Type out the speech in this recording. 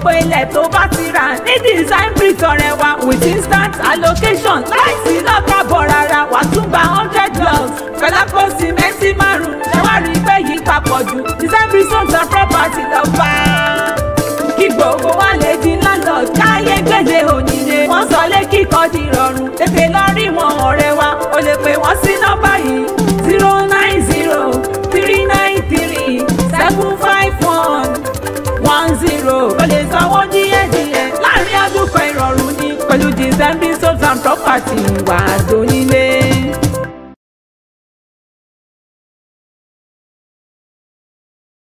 gbogbo ilẹ̀ tó bá ti rà ní design bricks ọ̀rẹ́ wa with instant allocation láìsí lọ́kàbọ̀ rárá wà tún gba 100 blocks pẹ̀lú àpò sìmẹ́ntì márùn-ún ṣé wàá rí pé yìí papọ̀ jù design bricks homes and property lọ́ba. Kí gbogbo wa lè di landlord káyé gbèdé òyìnbó wọ́n sọ lé kíkọ́ di rọrùn tètè lọ rí wọn ọ̀rẹ́ wa o lè pè wọ́n sí nọ́mbà yìí 090-393-75110 o lè sanwó díẹ̀díẹ̀ láì